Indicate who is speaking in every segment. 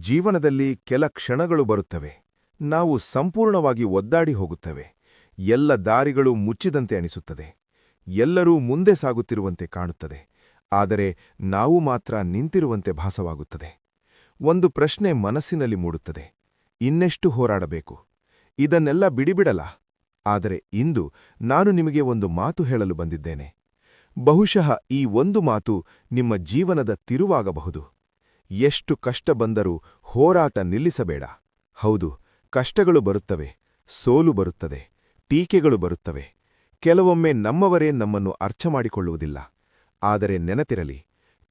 Speaker 1: ಜೀವನದಲ್ಲಿ ಕೆಲ ಕ್ಷಣಗಳು ಬರುತ್ತವೆ. ನಾವು ಸಂಪೂರ್ಣವಾಗಿ ಒದ್ದಾಡಿ ಹೋಗುತ್ತವೆ. ಎಲ್ಲ ದಾರಿಗಳು ಮುಚ್ಚಿದಂತೆ ಅನಿಸುತ್ತದೆ. ಎಲ್ಲರೂ ಮುಂದೆ ಸಾಗುತ್ತಿರುವಂತೆ ಕಾಣುತ್ತದೆ. ಆದರೆ ನಾವು ಮಾತ್ರ ನಿಂತಿರುವಂತೆ ಭಾಸವಾಗುತ್ತದೆ. ಒಂದು ಪ್ರಶ್ನೆ ಮನಸ್ಸಿನಲ್ಲಿ ಮೂಡುತ್ತದೆ. ಇನ್ನೆಷ್ಟು ಹೋರಾಡಬೇಕು? ಇದನ್ನೆಲ್ಲ ಬಿಡಿಬಿಡಲ? ಆದರೆ ಇಂದು ನಾನು ನಿಮಗೆ ಒಂದು ಮಾತು ಹೇಳಲು ಬಂದಿದ್ದೇನೆ. ಬಹುಶಃ ಈ ಒಂದು ಮಾತು ನಿಮ್ಮ ಜೀವನದ ತಿರುವಾಗಬಹುದು. ಎಷ್ಟು ಕಷ್ಟ ಬಂದರೂ ಹೋರಾಟ ನಿಲ್ಲಿಸಬೇಡ. ಹೌದು, ಕಷ್ಟಗಳು ಬರುತ್ತವೆ, ಸೋಲು ಬರುತ್ತದೆ, ಟೀಕೆಗಳು ಬರುತ್ತವೆ. ಕೆಲವೊಮ್ಮೆ ನಮ್ಮವರೇ ನಮ್ಮನ್ನು ಅರ್ಥಮಾಡಿಕೊಳ್ಳುವುದಿಲ್ಲ. ಆದರೆ ನೆನಪಿರಲಿ,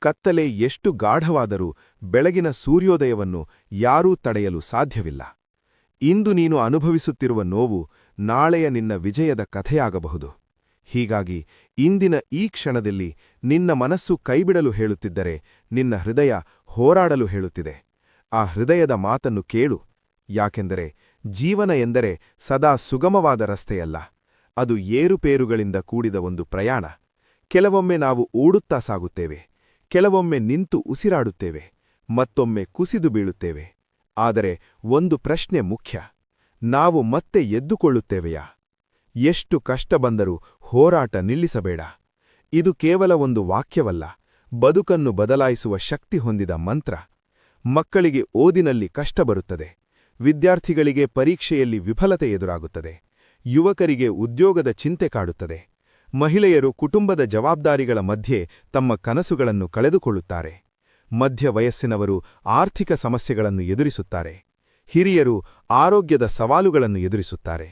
Speaker 1: ಕತ್ತಲೆ ಎಷ್ಟು ಗಾಢವಾದರೂ ಬೆಳಗಿನ ಸೂರ್ಯೋದಯವನ್ನು ಯಾರೂ ತಡೆಯಲು ಸಾಧ್ಯವಿಲ್ಲ. ಇಂದು ನೀನು ಅನುಭವಿಸುತ್ತಿರುವ ನೋವು ನಾಳೆಯ ನಿನ್ನ ವಿಜಯದ ಕಥೆಯಾಗಬಹುದು. ಹೀಗಾಗಿ ಇಂದಿನ ಈ ಕ್ಷಣದಲ್ಲಿ ನಿನ್ನ ಮನಸ್ಸು ಕೈಬಿಡಲು ಹೇಳುತ್ತಿದ್ದರೆ ನಿನ್ನ ಹೃದಯ ಹೋರಾಡಲು ಹೇಳುತ್ತಿದೆ. ಆ ಹೃದಯದ ಮಾತನ್ನು ಕೇಳು. ಯಾಕೆಂದರೆ ಜೀವನ ಎಂದರೆ ಸದಾ ಸುಗಮವಾದ ರಸ್ತೆಯಲ್ಲ, ಅದು ಏರುಪೇರುಗಳಿಂದ ಕೂಡಿದ ಒಂದು ಪ್ರಯಾಣ. ಕೆಲವೊಮ್ಮೆ ನಾವು ಓಡುತ್ತಾ ಸಾಗುತ್ತೇವೆ, ಕೆಲವೊಮ್ಮೆ ನಿಂತು ಉಸಿರಾಡುತ್ತೇವೆ, ಮತ್ತೊಮ್ಮೆ ಕುಸಿದು ಬೀಳುತ್ತೇವೆ. ಆದರೆ ಒಂದು ಪ್ರಶ್ನೆ ಮುಖ್ಯ: ನಾವು ಮತ್ತೆ ಎದ್ದುಕೊಳ್ಳುತ್ತೇವೆಯಾ? ಎಷ್ಟು ಕಷ್ಟ ಬಂದರೂ ಹೋರಾಟ ನಿಲ್ಲಿಸಬೇಡ. ಇದು ಕೇವಲ ಒಂದು ವಾಕ್ಯವಲ್ಲ, ಬದುಕನ್ನು ಬದಲಾಯಿಸುವ ಶಕ್ತಿ ಹೊಂದಿದ ಮಂತ್ರ. ಮಕ್ಕಳಿಗೆ ಓದಿನಲ್ಲಿ ಕಷ್ಟ ಬರುತ್ತದೆ, ವಿದ್ಯಾರ್ಥಿಗಳಿಗೆ ಪರೀಕ್ಷೆಯಲ್ಲಿ ವಿಫಲತೆ ಎದುರಾಗುತ್ತದೆ, ಯುವಕರಿಗೆ ಉದ್ಯೋಗದ ಚಿಂತೆ ಕಾಡುತ್ತದೆ, ಮಹಿಳೆಯರು ಕುಟುಂಬದ ಜವಾಬ್ದಾರಿಗಳ ಮಧ್ಯೆ ತಮ್ಮ ಕನಸುಗಳನ್ನು ಕಳೆದುಕೊಳ್ಳುತ್ತಾರೆ, ಮಧ್ಯ ವಯಸ್ಸಿನವರು ಆರ್ಥಿಕ ಸಮಸ್ಯೆಗಳನ್ನು ಎದುರಿಸುತ್ತಾರೆ, ಹಿರಿಯರು ಆರೋಗ್ಯದ ಸವಾಲುಗಳನ್ನು ಎದುರಿಸುತ್ತಾರೆ.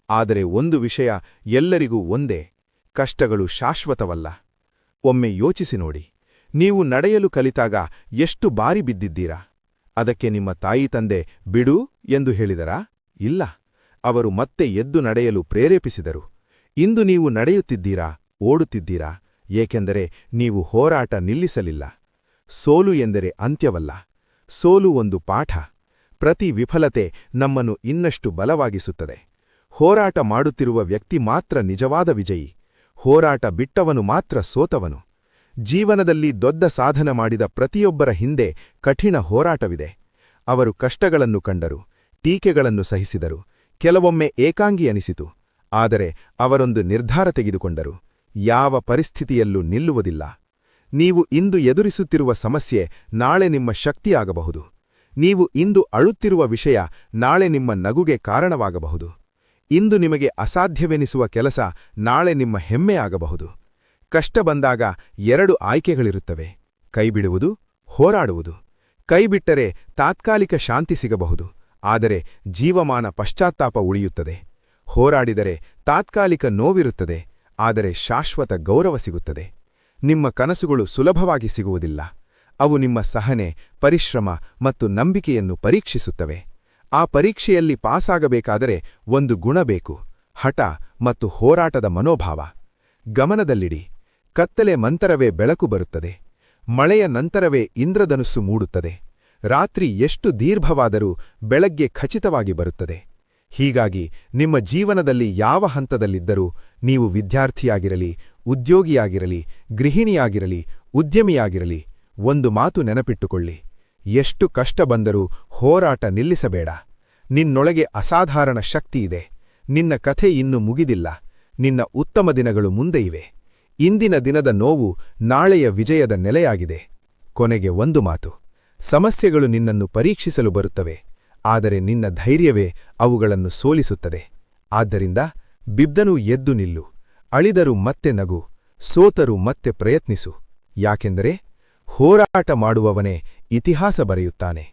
Speaker 1: ಆದರೆ ಒಂದು ವಿಷಯ ಎಲ್ಲರಿಗೂ ಒಂದೇ: ಕಷ್ಟಗಳು ಶಾಶ್ವತವಲ್ಲ. ಒಮ್ಮೆ ಯೋಚಿಸಿ ನೋಡಿ, ನೀವು ನಡೆಯಲು ಕಲಿತಾಗ ಎಷ್ಟು ಬಾರಿ ಬಿದ್ದಿದ್ದೀರಾ? ಅದಕ್ಕೆ ನಿಮ್ಮ ತಾಯಿ ತಂದೆ ಬಿಡು ಎಂದು ಹೇಳಿದರಾ? ಇಲ್ಲ, ಅವರು ಮತ್ತೆ ಎದ್ದು ನಡೆಯಲು ಪ್ರೇರೇಪಿಸಿದರು. ಇಂದು ನೀವು ನಡೆಯುತ್ತಿದ್ದೀರಾ, ಓಡುತ್ತಿದ್ದೀರಾ, ಏಕೆಂದರೆ ನೀವು ಹೋರಾಟ ನಿಲ್ಲಿಸಲಿಲ್ಲ. ಸೋಲು ಎಂದರೆ ಅಂತ್ಯವಲ್ಲ, ಸೋಲು ಒಂದು ಪಾಠ. ಪ್ರತಿ ವಿಫಲತೆ ನಮ್ಮನ್ನು ಇನ್ನಷ್ಟು ಬಲವಾಗಿಸುತ್ತದೆ. ಹೋರಾಟ ಮಾಡುತ್ತಿರುವ ವ್ಯಕ್ತಿ ಮಾತ್ರ ನಿಜವಾದ ವಿಜಯಿ. ಹೋರಾಟ ಬಿಟ್ಟವನು ಮಾತ್ರ ಸೋತವನು. ಜೀವನದಲ್ಲಿ ದೊಡ್ಡ ಸಾಧನೆ ಮಾಡಿದ ಪ್ರತಿಯೊಬ್ಬರ ಹಿಂದೆ ಕಠಿಣ ಹೋರಾಟವಿದೆ. ಅವರು ಕಷ್ಟಗಳನ್ನು ಕಂಡರು, ಟೀಕೆಗಳನ್ನು ಸಹಿಸಿದರು, ಕೆಲವೊಮ್ಮೆ ಏಕಾಂಗಿ ಅನಿಸಿತು. ಆದರೆ ಅವರೊಂದು ನಿರ್ಧಾರ ತೆಗೆದುಕೊಂಡರು: ಯಾವ ಪರಿಸ್ಥಿತಿಯಲ್ಲೂ ನಿಲ್ಲುವುದಿಲ್ಲ. ನೀವು ಇಂದು ಎದುರಿಸುತ್ತಿರುವ ಸಮಸ್ಯೆ ನಾಳೆ ನಿಮ್ಮ ಶಕ್ತಿಯಾಗಬಹುದು. ನೀವು ಇಂದು ಅಳುತ್ತಿರುವ ವಿಷಯ ನಾಳೆ ನಿಮ್ಮ ನಗುಗೆ ಕಾರಣವಾಗಬಹುದು. ಇಂದು ನಿಮಗೆ ಅಸಾಧ್ಯವೆನಿಸುವ ಕೆಲಸ ನಾಳೆ ನಿಮ್ಮ ಹೆಮ್ಮೆಯಾಗಬಹುದು. ಕಷ್ಟ ಬಂದಾಗ 2 ಆಯ್ಕೆಗಳಿರುತ್ತವೆ: ಕೈಬಿಡುವುದು, ಹೋರಾಡುವುದು. ಕೈಬಿಟ್ಟರೆ ತಾತ್ಕಾಲಿಕ ಶಾಂತಿ ಸಿಗಬಹುದು, ಆದರೆ ಜೀವಮಾನ ಪಶ್ಚಾತ್ತಾಪ ಉಳಿಯುತ್ತದೆ. ಹೋರಾಡಿದರೆ ತಾತ್ಕಾಲಿಕ ನೋವಿರುತ್ತದೆ, ಆದರೆ ಶಾಶ್ವತ ಗೌರವ ಸಿಗುತ್ತದೆ. ನಿಮ್ಮ ಕನಸುಗಳು ಸುಲಭವಾಗಿ ಸಿಗುವುದಿಲ್ಲ. ಅವು ನಿಮ್ಮ ಸಹನೆ, ಪರಿಶ್ರಮ ಮತ್ತು ನಂಬಿಕೆಯನ್ನು ಪರೀಕ್ಷಿಸುತ್ತವೆ. ಆ ಪರೀಕ್ಷೆಯಲ್ಲಿ ಪಾಸಾಗಬೇಕಾದರೆ ಒಂದು ಗುಣ ಬೇಕು: ಹಠ ಮತ್ತು ಹೋರಾಟದ ಮನೋಭಾವ. ಗಮನದಲ್ಲಿಡಿ, ಕತ್ತಲೆ ನಂತರವೇ ಬೆಳಕು ಬರುತ್ತದೆ. ಮಳೆಯ ನಂತರವೇ ಇಂದ್ರಧನುಸ್ಸು ಮೂಡುತ್ತದೆ. ರಾತ್ರಿ ಎಷ್ಟು ದೀರ್ಘವಾದರೂ ಬೆಳಗ್ಗೆ ಖಚಿತವಾಗಿ ಬರುತ್ತದೆ. ಹೀಗಾಗಿ ನಿಮ್ಮ ಜೀವನದಲ್ಲಿ ಯಾವ ಹಂತದಲ್ಲಿದ್ದರೂ, ನೀವು ವಿದ್ಯಾರ್ಥಿಯಾಗಿರಲಿ, ಉದ್ಯೋಗಿಯಾಗಿರಲಿ, ಗೃಹಿಣಿಯಾಗಿರಲಿ, ಉದ್ಯಮಿಯಾಗಿರಲಿ, ಒಂದು ಮಾತು ನೆನಪಿಟ್ಟುಕೊಳ್ಳಿ: ಎಷ್ಟು ಕಷ್ಟ ಬಂದರೂ ಹೋರಾಟ ನಿಲ್ಲಿಸಬೇಡ. ನಿನ್ನೊಳಗೆ ಅಸಾಧಾರಣ ಶಕ್ತಿಯಿದೆ. ನಿನ್ನ ಕಥೆ ಇನ್ನೂ ಮುಗಿದಿಲ್ಲ. ನಿನ್ನ ಉತ್ತಮ ದಿನಗಳು ಮುಂದೆ ಇವೆ. ಇಂದಿನ ದಿನದ ನೋವು ನಾಳೆಯ ವಿಜಯದ ನೆಲೆಯಾಗಿದೆ. ಕೊನೆಗೆ ಒಂದು ಮಾತು: ಸಮಸ್ಯೆಗಳು ನಿನ್ನನ್ನು ಪರೀಕ್ಷಿಸಲು ಬರುತ್ತವೆ, ಆದರೆ ನಿನ್ನ ಧೈರ್ಯವೇ ಅವುಗಳನ್ನು ಸೋಲಿಸುತ್ತದೆ. ಆದ್ದರಿಂದ ಬಿದ್ದನೂ ಎದ್ದು ನಿಲ್ಲು, ಅಳಿದರೂ ಮತ್ತೆ ನಗು, ಸೋತರೂ ಮತ್ತೆ ಪ್ರಯತ್ನಿಸು. ಯಾಕೆಂದರೆ ಹೋರಾಟ ಮಾಡುವವನೇ ಇತಿಹಾಸ ಬರೆಯುತ್ತಾನೆ.